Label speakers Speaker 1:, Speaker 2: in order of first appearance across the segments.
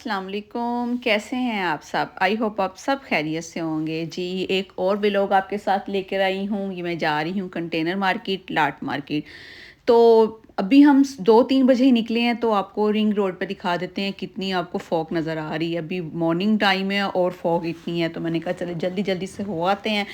Speaker 1: अस्सलाम वालेकुम। कैसे हैं आप सब? आई होप आप सब खैरियत से होंगे। जी, एक और व्लॉग आपके साथ लेकर आई हूँ। ये मैं जा रही हूँ कंटेनर मार्केट, लाट मार्केट। तो अभी हम 2-3 बजे ही निकले हैं, तो आपको रिंग रोड पे दिखा देते हैं कितनी आपको फॉग नज़र आ रही है। अभी मॉर्निंग टाइम है और फॉग इतनी है, तो मैंने कहा चलो जल्दी-जल्दी से हो आते हैं।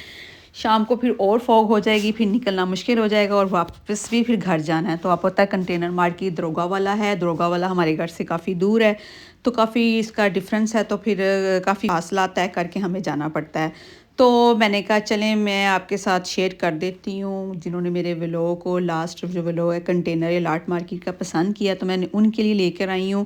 Speaker 1: शाम को फिर और फॉग हो जाएगी, फिर निकलना मुश्किल हो जाएगा और वापस भी फिर घर जाना है। तो आपको पता है कंटेनर मार्केट दरोगा वाला है, दरोगा वाला हमारे घर से काफ़ी दूर है, तो काफ़ी इसका डिफरेंस है, तो फिर काफ़ी फासला तय करके हमें जाना पड़ता है। तो मैंने कहा चलें मैं आपके साथ शेयर कर देती हूँ, जिन्होंने मेरे व्लॉग को लास्ट जो व्लॉग है कंटेनर या लाट मार्केट का पसंद किया, तो मैंने उनके लिए लेकर आई हूँ।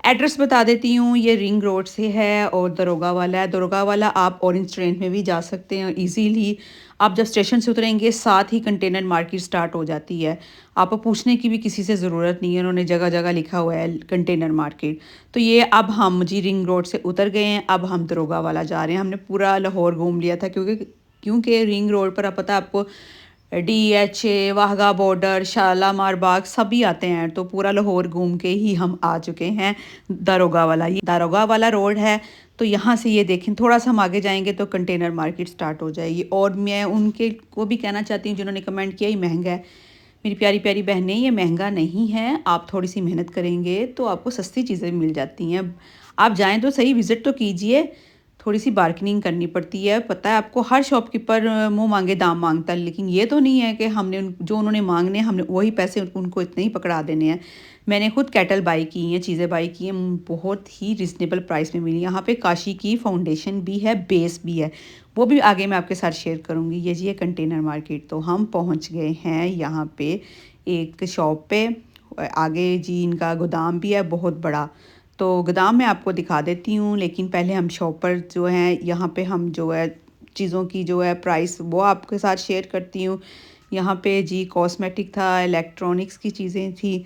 Speaker 1: एड्रेस बता देती हूँ, ये रिंग रोड से है और दरोगा वाला है। दरोगा वाला आप ऑरेंज ट्रेन में भी जा सकते हैं इजीली। आप जब स्टेशन से उतरेंगे साथ ही कंटेनर मार्केट स्टार्ट हो जाती है। आपको पूछने की भी किसी से ज़रूरत नहीं है, उन्होंने जगह-जगह लिखा हुआ है कंटेनर मार्केट। तो ये अब हम जी रिंग रोड से उतर गए हैं, अब हम दरोगा वाला जा रहे हैं। हमने पूरा लाहौर घूम लिया था, क्योंकि क्योंकि रिंग रोड पर आप पता है आपको डीएचए, वाहगा बॉर्डर, शालामार बाग सभी आते हैं, तो पूरा लाहौर घूम के ही हम आ चुके हैं दारोगा वाला। ये दारोगा वाला रोड है, तो यहाँ से ये देखें थोड़ा सा हम आगे जाएंगे तो कंटेनर मार्केट स्टार्ट हो जाएगी। और मैं उनके को भी कहना चाहती हूँ जिन्होंने कमेंट किया ये महंगा है। मेरी प्यारी प्यारी बहनें, ये महंगा नहीं है। आप थोड़ी सी मेहनत करेंगे तो आपको सस्ती चीज़ें मिल जाती हैं। आप जाएं तो सही, विज़िट तो कीजिए। थोड़ी सी बार्गेनिंग करनी पड़ती है। पता है आपको हर शॉपकीपर मुँह मांगे दाम मांगता है, लेकिन ये तो नहीं है कि हमने जो उन्होंने मांगने हमने वही पैसे उनको इतने ही पकड़ा देने हैं। मैंने खुद केटल बाई की हैं, चीज़ें बाई की हैं, बहुत ही रिजनेबल प्राइस में मिली। यहाँ पे काशी की फाउंडेशन भी है, बेस भी है, वो भी आगे मैं आपके साथ शेयर करूँगी। ये जी है कंटेनर मार्केट। तो हम पहुँच गए हैं यहाँ पे एक शॉप पे। आगे जी इनका गोदाम भी है बहुत बड़ा, तो गोदाम मैं आपको दिखा देती हूँ। लेकिन पहले हम शॉप पर जो हैं यहाँ पे हम जो है चीज़ों की जो है प्राइस वो आपके साथ शेयर करती हूँ। यहाँ पे जी कॉस्मेटिक था, इलेक्ट्रॉनिक्स की चीज़ें थी,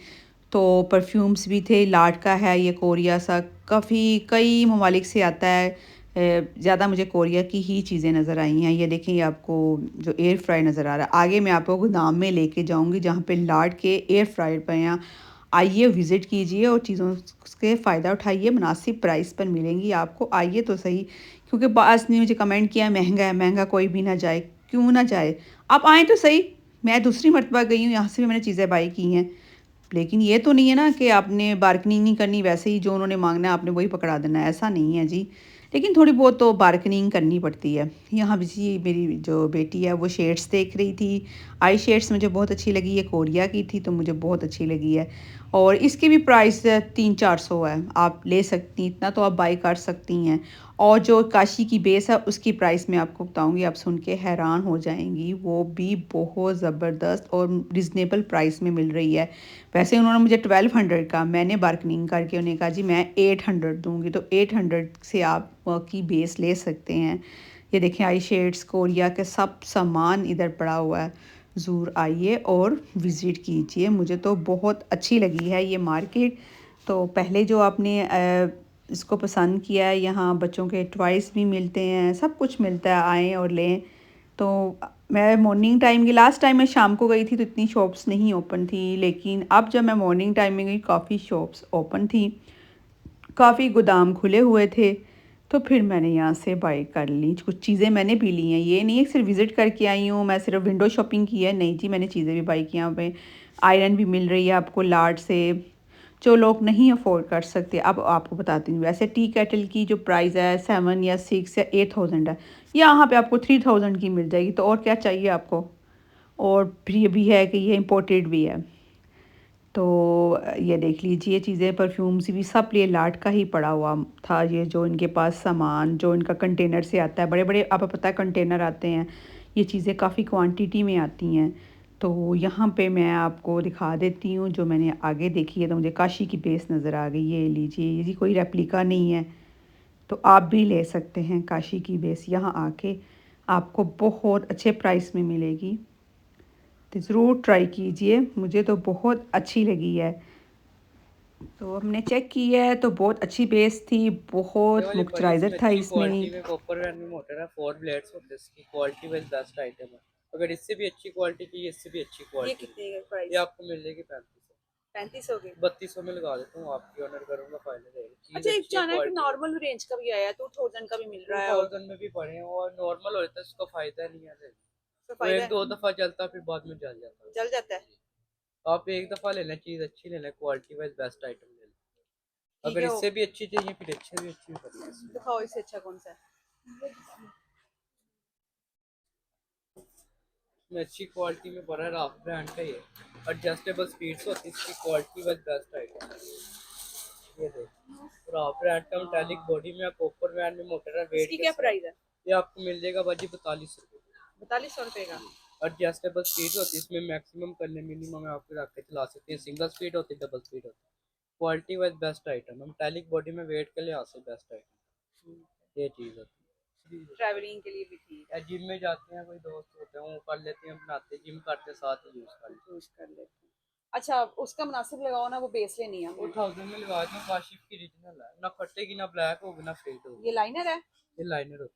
Speaker 1: तो परफ्यूम्स भी थे। लाट का है ये कोरिया सा, काफ़ी कई ममालिक से आता है। ज़्यादा मुझे कोरिया की ही चीज़ें नज़र आई हैं। ये देखें, ये आपको जो एयर फ्राई नज़र आ रहा है। आगे मैं आपको गोदाम में लेके जाऊँगी जहाँ पे लाट के एयर फ्रायर पे हैं। आइए विज़िट कीजिए और चीज़ों से फ़ायदा उठाइए, मुनासिब प्राइस पर मिलेंगी आपको। आइए तो सही, क्योंकि बाज़ ने मुझे कमेंट किया महंगा है, महंगा कोई भी ना जाए। क्यों ना जाए, आप आएँ तो सही। मैं दूसरी मर्तबा गई हूँ, यहाँ से भी मैंने चीज़ें बाई की हैं। लेकिन ये तो नहीं है ना कि आपने बार्गेनिंग नहीं करनी, वैसे ही जो उन्होंने माँगना है आपने वही पकड़ा देना है, ऐसा नहीं है जी। लेकिन थोड़ी बहुत तो बार्गेनिंग करनी पड़ती है। यहाँ भी जी मेरी जो बेटी है वो शेड्स देख रही थी। आई शेड्स मुझे बहुत अच्छी लगी, ये कोरिया की थी तो मुझे बहुत अच्छी लगी है। और इसकी भी प्राइस 300-400 है, आप ले सकती, इतना तो आप बाई कर सकती हैं। और जो काशी की बेस है उसकी प्राइस मैं आपको बताऊँगी, आप सुन के हैरान हो जाएँगी। वो भी बहुत ज़बरदस्त और रिज़नेबल प्राइस में मिल रही है। वैसे उन्होंने मुझे 1200 का, मैंने बार्गेनिंग करके उन्हें कहा जी मैं 800 दूँगी, तो 800 से आप की बेस ले सकते हैं। ये देखें आई शेड्स, कोरिया के सब सामान इधर पड़ा हुआ है। ज़रूर आइए और विज़िट कीजिए। मुझे तो बहुत अच्छी लगी है ये मार्केट। तो पहले जो आपने इसको पसंद किया है, यहाँ बच्चों के टॉयज़ भी मिलते हैं, सब कुछ मिलता है, आएँ और लें। तो मैं मॉर्निंग टाइम की, लास्ट टाइम मैं शाम को गई थी तो इतनी शॉप्स नहीं ओपन थी, लेकिन अब जब मैं मॉर्निंग टाइम में गई काफ़ी शॉप्स ओपन थी, काफ़ी गोदाम खुले हुए थे। तो फिर मैंने यहाँ से बाई कर ली, कुछ चीज़ें मैंने भी ली हैं। ये नहीं है सिर्फ विज़िट करके आई हूँ, मैं सिर्फ विंडो शॉपिंग की है, नहीं जी, मैंने चीज़ें भी बाई की। यहाँ पे आयरन भी मिल रही है आपको लाट से, जो लोग नहीं अफोर्ड कर सकते। अब आपको बताती हूँ, वैसे टी केटल की जो प्राइस है 7 या 6 या 8,000 है, यहाँ पे आपको 3000 की मिल जाएगी, तो और क्या चाहिए आपको। और फिर ये भी है कि ये इम्पोर्टेड भी है। तो ये देख लीजिए चीज़ें, परफ्यूम्स भी सब ये लाट का ही पड़ा हुआ था। ये जो इनके पास सामान जो इनका कंटेनर से आता है, बड़े बड़े आपको पता है कंटेनर आते हैं, ये चीज़ें काफ़ी क्वांटिटी में आती हैं। तो यहाँ पे मैं आपको दिखा देती हूँ जो मैंने आगे देखी है, तो मुझे काशी की बेस नज़र आ गई। ये लीजिए, ये जी कोई रेप्लिका नहीं है, तो आप भी ले सकते हैं काशी की बेस। यहाँ आके आपको बहुत अच्छे प्राइस में मिलेगी, तो ज़रूर ट्राई कीजिए। मुझे तो बहुत अच्छी लगी है। तो हमने चेक की है तो बहुत अच्छी बेस थी,
Speaker 2: ये
Speaker 1: बहुत
Speaker 2: वाली बड़ी सी
Speaker 1: मॉइस्चराइज़र था
Speaker 2: अच्छी क्वालिटी
Speaker 1: इसमें।
Speaker 2: में कॉपर वैन में मोटर है, 4 ब्लेड्स होते हैं इसकी, क्वालिटी वाइज बेस्ट आइटम है। अगर इससे भी अच्छी क्वालिटी चाहिए, इससे भी अच्छी क्वालिटी, ये कितने का प्राइस? ये आपको मिल जाएगी 3500।
Speaker 3: 3500 के।
Speaker 2: 3200 में लगा देता हूँ, आपकी ऑर्डर करूंगा फाइनल रहेगी, चीज
Speaker 3: अच्छा, एक
Speaker 2: अच्छी है,
Speaker 3: जाना है कि
Speaker 2: क्वालिटी है।
Speaker 3: नॉर्मल रेंज का भी आया है, 2000 का भी मिल
Speaker 2: टू
Speaker 3: रहा है और
Speaker 2: थाउजेंड में भी पड़े हैं और नॉर्मल होता है, उसका फायदा नहीं है।
Speaker 3: उसका
Speaker 2: वो
Speaker 3: फायदा
Speaker 2: एक
Speaker 3: है,
Speaker 2: दो दफा चलता है, फिर बाद में जल जाता है।
Speaker 3: जल जाता है।
Speaker 2: आप एक दफा लेना, चीज अच्छी लेना, क्वालिटी वाइज बेस्ट आइटम लेना।
Speaker 3: ठीक
Speaker 2: अगर
Speaker 3: है, वो
Speaker 2: इससे भी अच्छी चाहिए फिर अच्छे भी अच्छी पड़ेगी इसमें।
Speaker 3: दिखाओ इससे अच्छा कौन सा है।
Speaker 2: इसमें अच्छी क्वालिटी में पड़ा है, राफ ब्रांड का ये एडजस्टेबल स्पीड्स होती है, इसकी क्वालिटी वाइज बेस्ट आइटम है। ये देखो राफ ब्रांड का मेटालिक बॉडी में, कॉपर बैंड में मोटर है, वेट
Speaker 3: इसकी
Speaker 2: के
Speaker 3: क्या
Speaker 2: साथ।
Speaker 3: प्राइस है?
Speaker 2: ये आपको मिल जाएगा बाजी 42 रुपये।
Speaker 3: 4200 रुपये का।
Speaker 2: एडजस्टेबल स्पीड होती है इसमें, मैक्सिमम करने मिनिमम आप रख के चला सकते हैं, सिंगल स्पीड होती है, डबल स्पीड होती है। क्वालिटी वाइज बेस्ट आइटम है, मेटालिक बॉडी में वेट के लिहाज से बेस्ट आइटम, ये चीज़ होती है।
Speaker 3: ट्रैवलिंग के लिए भी ठीक
Speaker 2: या जिम में जाते हैं, कोई दोस्त होते हैं वो कर लेते हैं, बनाते जिम करते साथ ही यूज़ कर लेते
Speaker 3: है, यूज कर लेते हैं। अच्छा, उसका मुनासिब लगाओ ना, वो बेस लेनी है
Speaker 2: हैं।
Speaker 3: हमने।
Speaker 2: 2000 में लगा दूँ, काशिफ की ओरिजिनल है, ना फटेगी ना ब्लैक होगी ना फेड
Speaker 3: ये
Speaker 2: होगी।
Speaker 3: लाइनर है?
Speaker 2: ये लाइनर होता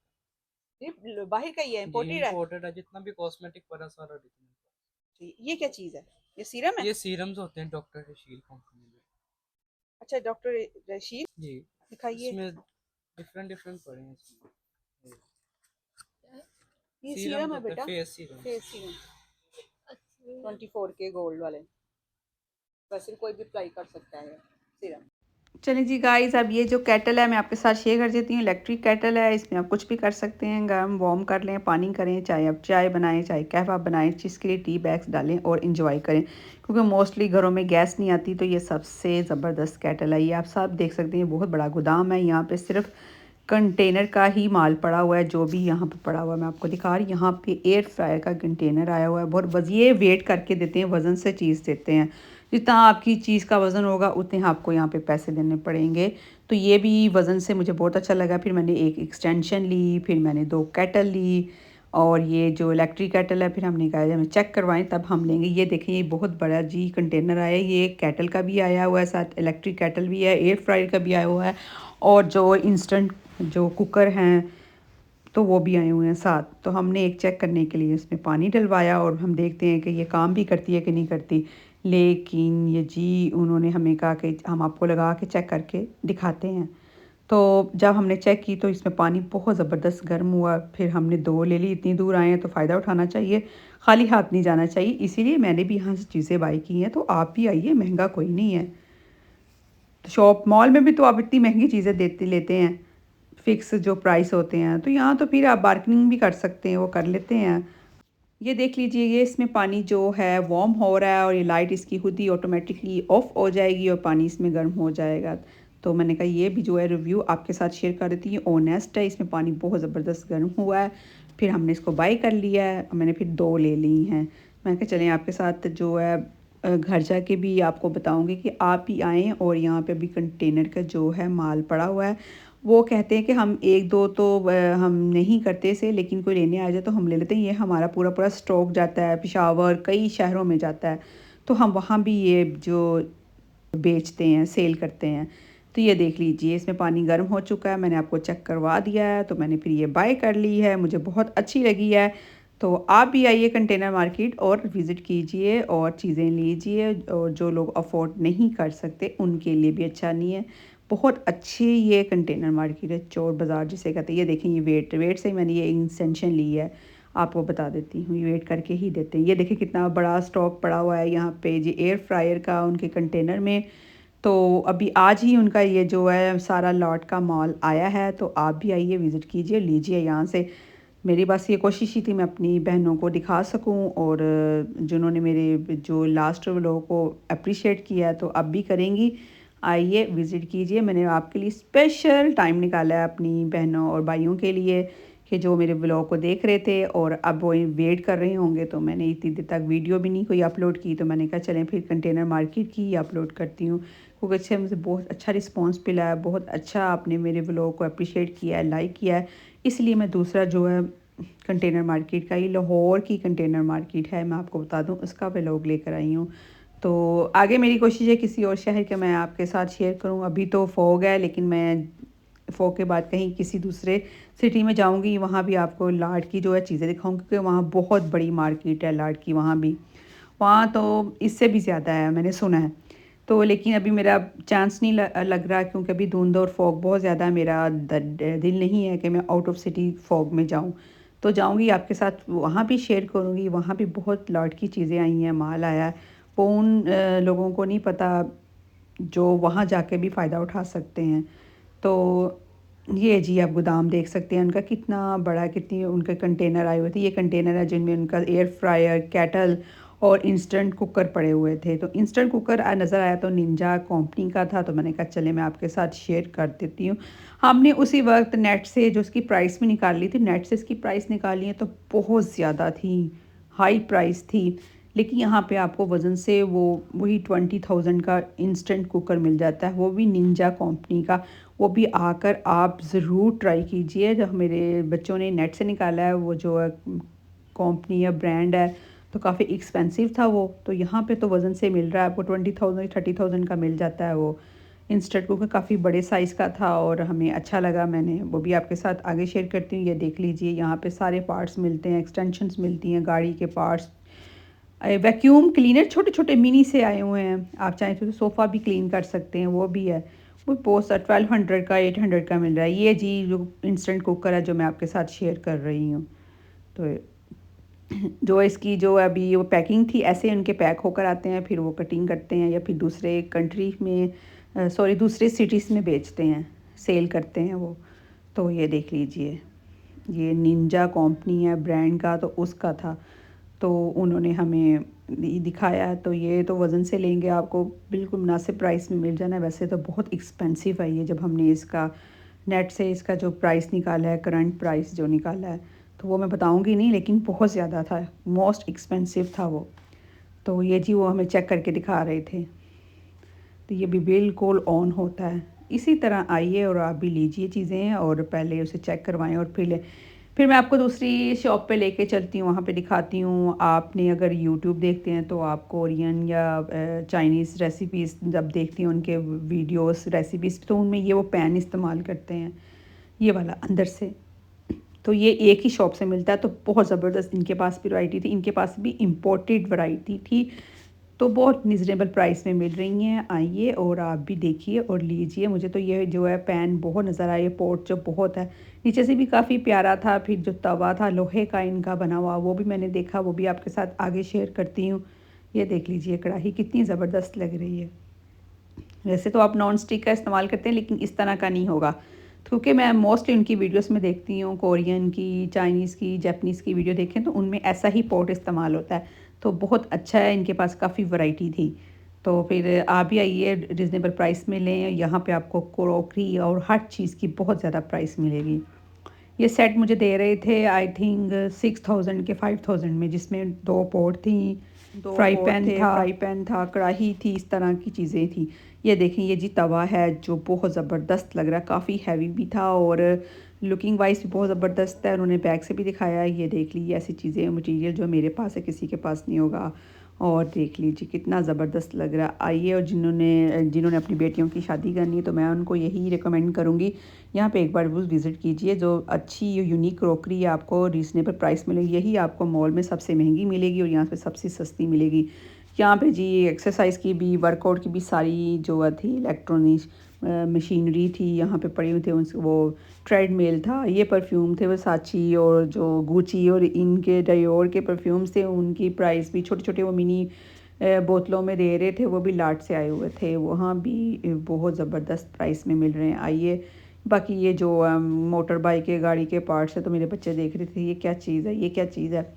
Speaker 3: ये बाहर का ही है,
Speaker 2: है जी,
Speaker 3: इम्पोर्टेड है?
Speaker 2: इम्पोर्टेड है, जितना भी कॉस्मेटिक पड़ा सारा ओरिजिनल।
Speaker 3: ठीक, ये क्या चीज़ है? ये सीरम है?
Speaker 2: ये सीरम्स होते हैं डॉक्टर रशील कंपनी में।
Speaker 3: अच्छा, डॉक्टर रशीद,
Speaker 2: जी,
Speaker 3: दिखाइए।
Speaker 2: इसमें डिफरेंट डिफरेंट पड़े हैं इसमें।
Speaker 3: ये
Speaker 2: सीरम
Speaker 3: सीरम है
Speaker 2: होता है,
Speaker 3: बेटा,
Speaker 2: फेस सीरम।
Speaker 3: Face serum. 24 के गोल्ड वाले, वैसे कोई भी अप्लाई कर सकता है सीरम।
Speaker 1: चलिए जी गाइस, अब ये जो केटल है मैं आपके साथ शेयर कर देती हूँ। इलेक्ट्रिक केटल है, इसमें आप कुछ भी कर सकते हैं, गर्म वार्म कर लें, पानी करें, चाहे आप चाय बनाएं, चाहे कहवा बनाएं, जिसके लिए टी बैग्स डालें और इंजॉय करें, क्योंकि मोस्टली घरों में गैस नहीं आती। तो ये सबसे ज़बरदस्त केटल है, ये आप सब देख सकते हैं, बहुत बड़ा गोदाम है। यहाँ पे सिर्फ कंटेनर का ही माल पड़ा हुआ है, जो भी यहाँ पे पड़ा हुआ है मैं आपको दिखा रही हूँ। यहाँ पे एयर फ्रायर का कंटेनर आया हुआ है, बहुत ये वेट करके देते हैं, वज़न से चीज़ देते हैं, जितना आपकी चीज़ का वज़न होगा उतने आपको यहाँ पे पैसे देने पड़ेंगे। तो ये भी वज़न से मुझे बहुत अच्छा लगा। फिर मैंने एक एक्सटेंशन ली, फिर मैंने 2 केटल ली, और ये जो इलेक्ट्रिक केटल है फिर हमने कहा जब हम चेक करवाएं तब हम लेंगे। ये देखें, ये बहुत बड़ा जी कंटेनर आया है, ये केटल का भी आया हुआ है, साथ इलेक्ट्रिक केटल भी है, एयर फ्रायर का भी आया हुआ है, और जो इंस्टेंट जो कुकर हैं तो वो भी आए हुए हैं साथ। तो हमने एक चेक करने के लिए इसमें पानी डलवाया और हम देखते हैं कि ये काम भी करती है कि नहीं करती। लेकिन ये जी उन्होंने हमें कहा कि हम आपको लगा के चेक करके दिखाते हैं। तो जब हमने चेक की तो इसमें पानी बहुत ज़बरदस्त गर्म हुआ। फिर हमने 2 ले ली, इतनी दूर आए हैं तो फ़ायदा उठाना चाहिए, खाली हाथ नहीं जाना चाहिए, इसीलिए मैंने भी यहाँ से चीज़ें बाई की हैं। तो आप भी आइए, महंगा कोई नहीं है। तो शॉप मॉल में भी तो आप इतनी महंगी चीज़ें देते लेते हैं, फ़िक्स जो प्राइस होते हैं, तो यहाँ तो फिर आप बार्गेनिंग भी कर सकते हैं, वो कर लेते हैं। ये देख लीजिए, ये इसमें पानी जो है वार्म हो रहा है और ये लाइट इसकी खुद ही ऑटोमेटिकली ऑफ हो जाएगी और पानी इसमें गर्म हो जाएगा। तो मैंने कहा ये भी जो है रिव्यू आपके साथ शेयर कर देती हूँ। ऑनेस्ट है, इसमें पानी बहुत ज़बरदस्त गर्म हुआ है। फिर हमने इसको बाई कर लिया है, मैंने फिर 2 ले ली हैं। मैं कहा चलें आपके साथ जो है घर जाके भी आपको बताऊंगी कि आप ही आएँ। और यहाँ पे अभी कंटेनर का जो है माल पड़ा हुआ है, वो कहते हैं कि हम 1-2 तो हम नहीं करते से, लेकिन कोई लेने आ जाए तो हम ले लेते हैं। ये हमारा पूरा पूरा स्टॉक जाता है पेशावर, कई शहरों में जाता है, तो हम वहाँ भी ये जो बेचते हैं, सेल करते हैं। तो ये देख लीजिए, इसमें पानी गर्म हो चुका है, मैंने आपको चेक करवा दिया है, तो मैंने फिर ये बाय कर ली है, मुझे बहुत अच्छी लगी है। तो आप भी आइए कंटेनर मार्केट और विज़िट कीजिए और चीज़ें लीजिए, और जो लोग अफोर्ड नहीं कर सकते उनके लिए भी अच्छा नहीं है। बहुत अच्छी ये कंटेनर मार्केट है, चोर बाज़ार जिसे कहते हैं। ये देखें, ये वेट से मैंने ये एक्सटेंशन ली है, आपको बता देती हूँ, ये वेट करके ही देते हैं। ये देखिए कितना बड़ा स्टॉक पड़ा हुआ है यहाँ पे जी, एयर फ्रायर का उनके कंटेनर में। तो अभी आज ही उनका ये जो है सारा लॉट का माल आया है, तो आप भी आइए, विज़िट कीजिए, लीजिए यहाँ से। मेरी बस ये कोशिश ही थी मैं अपनी बहनों को दिखा सकूं, और जिन्होंने मेरे जो लास्ट व्लॉग को अप्रिशिएट किया है तो अब भी करेंगी। आइए, विज़िट कीजिए, मैंने आपके लिए स्पेशल टाइम निकाला है अपनी बहनों और भाइयों के लिए, कि जो मेरे व्लॉग को देख रहे थे और अब वो वेट कर रहे होंगे। तो मैंने इतनी देर तक वीडियो भी नहीं कोई अपलोड की, तो मैंने कहा चलें फिर कंटेनर मार्केट की ही अपलोड करती हूँ, क्योंकि अच्छे मुझे बहुत अच्छा रिस्पॉन्स मिला है, बहुत अच्छा आपने मेरे व्लॉग को अप्रिशिएट किया है, लाइक किया है। इसलिए मैं दूसरा जो है कंटेनर मार्केट का, ही लाहौर की कंटेनर मार्केट है, मैं आपको बता दूं, उसका व्लॉग लेकर आई हूँ। तो आगे मेरी कोशिश है किसी और शहर के मैं आपके साथ शेयर करूँ। अभी तो फ़ॉग है, लेकिन मैं फ़ॉग के बाद कहीं किसी दूसरे सिटी में जाऊँगी, वहाँ भी आपको लाट की जो है चीज़ें दिखाऊँगी, क्योंकि वहाँ बहुत बड़ी मार्केट है लाट की। वहाँ भी, वहाँ तो इससे भी ज़्यादा है मैंने सुना है। तो लेकिन अभी मेरा चांस नहीं लग रहा, क्योंकि अभी धुंध और फॉग बहुत ज़्यादा, मेरा दिल नहीं है कि मैं आउट ऑफ सिटी फॉग में जाऊं। तो जाऊंगी आपके साथ, वहाँ भी शेयर करूंगी। वहाँ भी बहुत लॉट की चीज़ें आई हैं, माल आया है। वो उन लोगों को नहीं पता जो वहाँ जाके भी फ़ायदा उठा सकते हैं। तो ये जी आप गोदाम देख सकते हैं उनका कितना बड़ा, कितनी उनके कंटेनर आए हुए थे। ये कंटेनर है जिनमें उनका एयर फ्रायर, केटल और इंस्टेंट कुकर पड़े हुए थे। तो इंस्टेंट कुकर नज़र आया तो निंजा कंपनी का था, तो मैंने कहा चले मैं आपके साथ शेयर कर देती हूँ। हमने उसी वक्त नेट से जो उसकी प्राइस भी निकाल ली थी, नेट से इसकी प्राइस निकाली है तो बहुत ज़्यादा थी, हाई प्राइस थी। लेकिन यहाँ पे आपको वज़न से वही 20,000 का इंस्टेंट कुकर मिल जाता है, वो भी निंजा कंपनी का। वो भी आकर आप ज़रूर ट्राई कीजिए। जो मेरे बच्चों ने नेट से निकाला है, वो जो कंपनी या ब्रांड है, तो काफ़ी एक्सपेंसिव था वो। तो यहाँ पे तो वज़न से मिल रहा है आपको 20,000 30,000 का मिल जाता है वो इंस्टेंट कुकर। काफ़ी बड़े साइज़ का था और हमें अच्छा लगा। मैंने वो भी आपके साथ आगे शेयर करती हूँ। ये देख लीजिए, यहाँ पे सारे पार्ट्स मिलते हैं, एक्सटेंशंस मिलती हैं, गाड़ी के पार्ट्स, वैक्यूम क्लीनर छोटे छोटे मिनी से आए हुए हैं। आप चाहें तो सोफ़ा भी क्लीन कर सकते हैं, वो भी है। वो पोस्ट 1200 का 800 का मिल रहा है। ये जी जो इंस्टेंट कुकर है जो मैं आपके साथ शेयर कर रही हूँ। तो जो इसकी जो अभी वो पैकिंग थी, ऐसे उनके पैक होकर आते हैं, फिर वो कटिंग करते हैं या फिर दूसरे कंट्री में सॉरी दूसरे सिटीज़ में बेचते हैं, सेल करते हैं वो। तो ये देख लीजिए, ये निंजा कंपनी है ब्रांड का, तो उसका था। तो उन्होंने हमें दिखाया। तो ये तो वज़न से लेंगे आपको बिल्कुल मुनासिब प्राइस में मिल जाना है। वैसे तो बहुत एक्सपेंसिव है ये, जब हमने इसका नेट से इसका जो प्राइस निकाला है, करंट प्राइस जो निकाला है, तो वो मैं बताऊंगी नहीं, लेकिन बहुत ज़्यादा था, मोस्ट एक्सपेंसिव था वो। तो ये जी वो हमें चेक करके दिखा रहे थे। तो ये भी बिल्कुल ऑन होता है। इसी तरह आइए और आप भी लीजिए चीज़ें और पहले उसे चेक करवाएं और फिर मैं आपको दूसरी शॉप पे लेके चलती हूँ, वहाँ पे दिखाती हूँ। आपने अगर यूट्यूब देखते हैं तो आप कोरियन या चाइनीज़ रेसिपीज़ जब देखती हैं उनके वीडियोस रेसिपीज़, तो उनमें ये वो पैन इस्तेमाल करते हैं, ये वाला अंदर से। तो ये एक ही शॉप से मिलता है, तो बहुत ज़बरदस्त इनके पास भी वैरायटी थी। इनके पास भी इम्पोर्टेड वैरायटी थी, तो बहुत रिजनेबल प्राइस में मिल रही हैं। आइए और आप भी देखिए और लीजिए। मुझे तो ये जो है पैन बहुत नज़र आया, पोर्ट जो बहुत है, नीचे से भी काफ़ी प्यारा था। फिर जो तवा था लोहे का इनका बना हुआ, वो भी मैंने देखा, वो भी आपके साथ आगे शेयर करती हूँ। ये देख लीजिए कढ़ाई कितनी ज़बरदस्त लग रही है। वैसे तो आप नॉन स्टिक का इस्तेमाल करते हैं, लेकिन इस तरह का नहीं होगा, क्योंकि मैं मोस्टली उनकी वीडियोस में देखती हूँ, कोरियन की, चाइनीज़ की, जापानीज़ की वीडियो देखें तो उनमें ऐसा ही पॉट इस्तेमाल होता है। तो बहुत अच्छा है, इनके पास काफ़ी वैरायटी थी। तो फिर आप भी आइए, रिजनेबल प्राइस में लें। यहाँ पे आपको क्रोकरी और हर चीज़ की बहुत ज़्यादा प्राइस मिलेगी। ये सेट मुझे दे रहे थे आई थिंक 6,000 के 5,000 में, जिसमें दो पॉट थी, फ्राई पैन था, कढ़ाई थी, इस तरह की चीज़ें थी। ये देखें, ये जी तवा है जो बहुत ज़बरदस्त लग रहा है, काफ़ी हैवी भी था और लुकिंग वाइज भी बहुत ज़बरदस्त है। उन्होंने बैग से भी दिखाया। ये देख लीजिए, ऐसी चीज़ें, मटेरियल जो मेरे पास है किसी के पास नहीं होगा। और देख लीजिए कितना ज़बरदस्त लग रहा है। आइए, और जिन्होंने अपनी बेटियों की शादी करनी है तो मैं उनको यही रिकमेंड करूँगी, यहाँ पे एक बार वो विज़िट कीजिए। जो अच्छी यूनिक क्रॉकरी आपको रीज़नेबल प्राइस मिलेगी, यही आपको मॉल में सबसे महंगी मिलेगी और यहाँ पे सबसे सस्ती मिलेगी। यहाँ पे जी एक्सरसाइज की भी, वर्कआउट की भी सारी जो थी इलेक्ट्रॉनिक मशीनरी थी यहाँ पे पड़ी हुई थी। वो ट्रेडमिल था, ये परफ्यूम थे वर्साची और जो गुची और इनके डायोर के परफ्यूम्स थे, उनकी प्राइस भी छोटे छोटे वो मिनी बोतलों में दे रहे थे, वो भी लाट से आए हुए थे। वहाँ भी बहुत ज़बरदस्त प्राइस में मिल रहे हैं। आइए। बाकी ये जो मोटर बाइक के, गाड़ी के पार्ट्स है, तो मेरे बच्चे देख रहे थे ये क्या चीज़ है, ये क्या चीज़ है,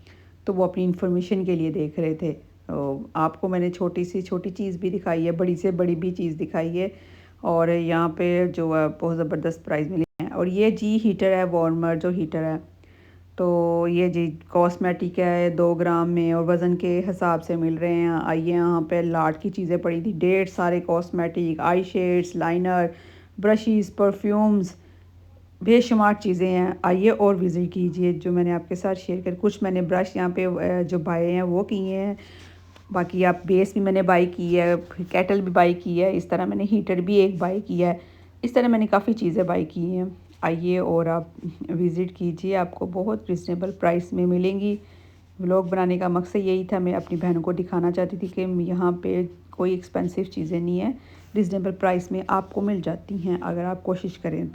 Speaker 1: तो वो अपनी इन्फॉर्मेशन के लिए देख रहे थे। तो आपको मैंने छोटी से छोटी चीज़ भी दिखाई है, बड़ी से बड़ी भी चीज़ दिखाई है। और यहाँ पे जो है बहुत ज़बरदस्त प्राइस मिले हैं। और ये जी हीटर है, वार्मर जो हीटर है, तो ये जी कॉस्मेटिक है, 2 ग्राम में और वज़न के हिसाब से मिल रहे हैं। आइए, यहाँ पे लाट की चीज़ें पड़ी थी, ढेर सारे कॉस्मेटिक, आई शेड्स, लाइनर, ब्रशेस, परफ्यूम्स, बेशुमार चीज़ें हैं। आइए और विज़िट कीजिए। जो मैंने आपके साथ शेयर कर, कुछ मैंने ब्रश यहाँ पे जो बाए हैं वो किए हैं। बाकी आप बेस भी मैंने बाई की है, केटल भी बाई की है, इस तरह मैंने हीटर भी एक बाई किया है। इस तरह मैंने काफ़ी चीज़ें बाई की हैं। आइए और आप विज़िट कीजिए, आपको बहुत रिजनेबल प्राइस में मिलेंगी। व्लॉग बनाने का मकसद यही था, मैं अपनी बहनों को दिखाना चाहती थी कि यहाँ पे कोई एक्सपेंसिव चीज़ें नहीं है, रिजनेबल प्राइस में आपको मिल जाती हैं अगर आप कोशिश करें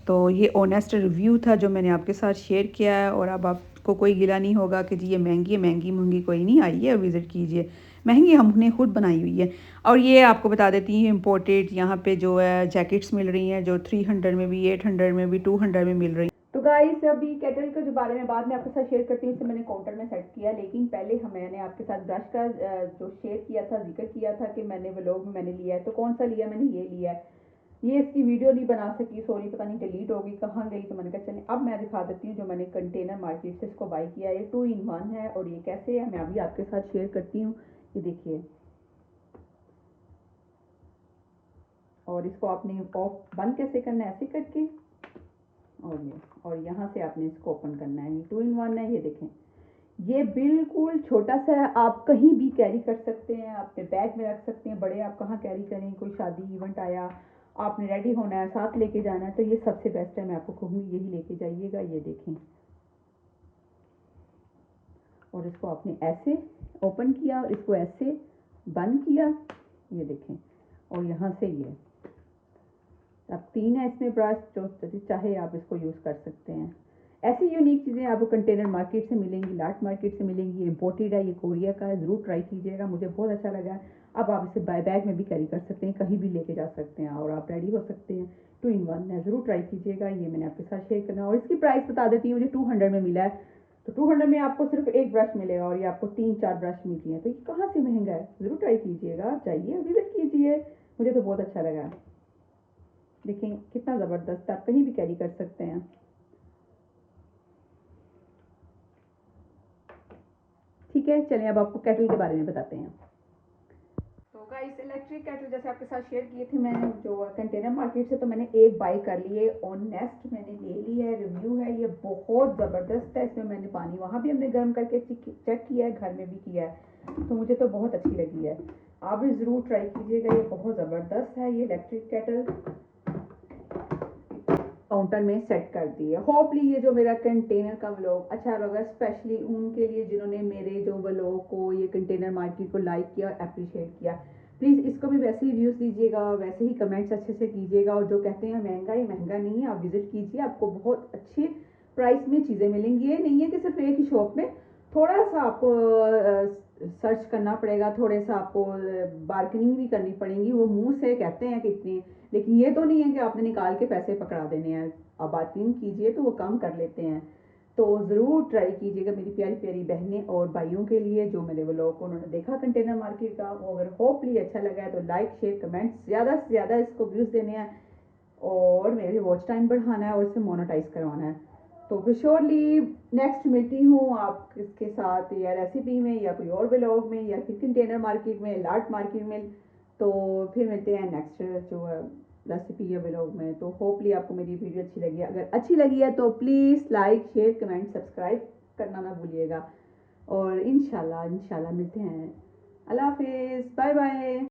Speaker 1: तो ये ऑनेस्ट रिव्यू था जो मैंने आपके साथ शेयर किया है। और अब आपको कोई गिला नहीं होगा कि जी ये महंगी है, महंगी कोई नहीं, आइए विज़िट कीजिए। महंगी हमने खुद बनाई हुई है। और ये आपको बता देती हूँ इम्पोर्टेड यहाँ पे जो है जैकेट्स मिल रही हैं जो 300 में भी, 800 में भी, 200 में मिल रही हैं। तो गाइस अभी केटल के जो बारे में बाद में आपके साथ शेयर करती हूँ, इसे मैंने काउंटर में सेट किया, लेकिन पहले मैंने आपके साथ ब्रश का जो शेयर किया था, जिक्र किया था कि मैंने व्लॉग में मैंने लिया है, तो कौन सा लिया, मैंने ये लिया है। ये इसकी वीडियो नहीं बना सकी, सॉरी, पता नहीं डिलीट होगी कहाँ गई, तो मैंने कहा चलें अब मैं दिखा देती हूँ जो मैंने कंटेनर मार्केट से इसको बाई किया है। ये 2 in 1 है और ये कैसे है मैं अभी आपके साथ शेयर करती हूँ। ये देखिए, और इसको आपने ऑफ बंद कैसे करना है, ऐसे करके, और यहाँ से आपने इसको ओपन करना है। ये 2 in 1 है, ये देखें, ये बिल्कुल छोटा सा है, आप कहीं भी कैरी कर सकते हैं, अपने बैग में रख सकते हैं। बड़े आप कहाँ कैरी करें, कोई शादी इवेंट आया, आपने रेडी होना है, साथ लेके जाना है, तो ये सबसे बेस्ट है, मैं आपको कहूँगी यही लेके जाइएगा। ये देखें, और इसको आपने ऐसे ओपन किया और इसको ऐसे बंद किया, ये देखें, और यहाँ से ये अब 3 है इसमें ब्रश, जो चाहे आप इसको यूज़ कर सकते हैं। ऐसी यूनिक चीज़ें आपको कंटेनर मार्केट से मिलेंगी, लाट मार्केट से मिलेंगी। इम्पोर्टेड है, ये कोरिया का है, ज़रूर ट्राई कीजिएगा, मुझे बहुत अच्छा लगा है। अब आप इसे बैग में भी कैरी कर सकते हैं, कहीं भी लेके जा सकते हैं और आप रेडी हो सकते हैं। 2 in 1 है, ज़रूर ट्राई कीजिएगा। ये मैंने आपके साथ शेयर करना, और इसकी प्राइस बता देती हूँ, मुझे 200 में मिला है। तो 200 में आपको सिर्फ एक ब्रश मिलेगा और ये आपको 3-4 ब्रश मिलती हैं, तो ये कहाँ से महंगा है, ज़रूर ट्राई कीजिएगा, जाइए विजिट कीजिए, मुझे तो बहुत अच्छा लगा। देखें कितना ज़बरदस्त, आप कहीं भी कैरी कर सकते हैं। ठीक है, चलें अब आपको केटल के बारे में बताते हैं। तो गाइस, इलेक्ट्रिक केटल जैसे आपके साथ शेयर किए थे मैंने जो कंटेनर मार्केट से, तो मैंने एक बाई कर ली है, ऑनेस्ट मैंने ले ली है, रिव्यू है, ये बहुत ज़बरदस्त है। इसमें मैंने पानी वहाँ भी हमने गर्म करके चेक किया है, घर में भी किया है, तो मुझे तो बहुत अच्छी लगी है। आप भी ज़रूर ट्राई कीजिएगा, ये बहुत ज़बरदस्त है। ये इलेक्ट्रिक केटल काउंटर में सेट कर दी है। होपली ये जो मेरा कंटेनर का व्लॉग अच्छा लगा, स्पेशली उनके लिए जिन्होंने मेरे जो व्लॉग को, ये कंटेनर मार्केट को लाइक किया और अप्रिशिएट किया। प्लीज़ इसको भी वैसे ही व्यूज़ दीजिएगा, वैसे ही कमेंट्स अच्छे से कीजिएगा, और जो कहते हैं महंगा, ये महंगा नहीं है, आप विजिट कीजिए, आपको बहुत अच्छे प्राइस में चीज़ें मिलेंगी। ये नहीं है कि सिर्फ एक ही शॉप में, थोड़ा सा आपको सर्च करना पड़ेगा, थोड़े सा आपको बार्गेनिंग भी करनी पड़ेगी। वो मुंह से कहते हैं कि इतनी, लेकिन ये तो नहीं है कि आपने निकाल के पैसे पकड़ा देने हैं, आप बार्गेनिंग कीजिए तो वो कम कर लेते हैं। तो ज़रूर ट्राई कीजिएगा मेरी प्यारी प्यारी बहनें और भाइयों के लिए जो मेरे व्लॉग को उन्होंने देखा कंटेनर मार्केट का, वो अगर होपली अच्छा लगा है तो लाइक शेयर कमेंट ज़्यादा से ज़्यादा इसको व्यूज़ देने हैं और मेरे वॉच टाइम बढ़ाना है और इसे मोनेटाइज करवाना है। तो फिर श्योरली नेक्स्ट मिलती हूँ आप इसके साथ, या रेसिपी में, या कोई और व्लॉग में, या फिर कंटेनर मार्केट में, लाट मार्केट में। तो फिर मिलते हैं नेक्स्ट जो रेसिपी या व्लॉग में। तो होपली आपको मेरी वीडियो अच्छी लगी है, अगर अच्छी लगी है तो please like share comment subscribe करना ना भूलिएगा, और इंशाल्लाह मिलते हैं। अल्लाह हाफिज़, बाय बाय।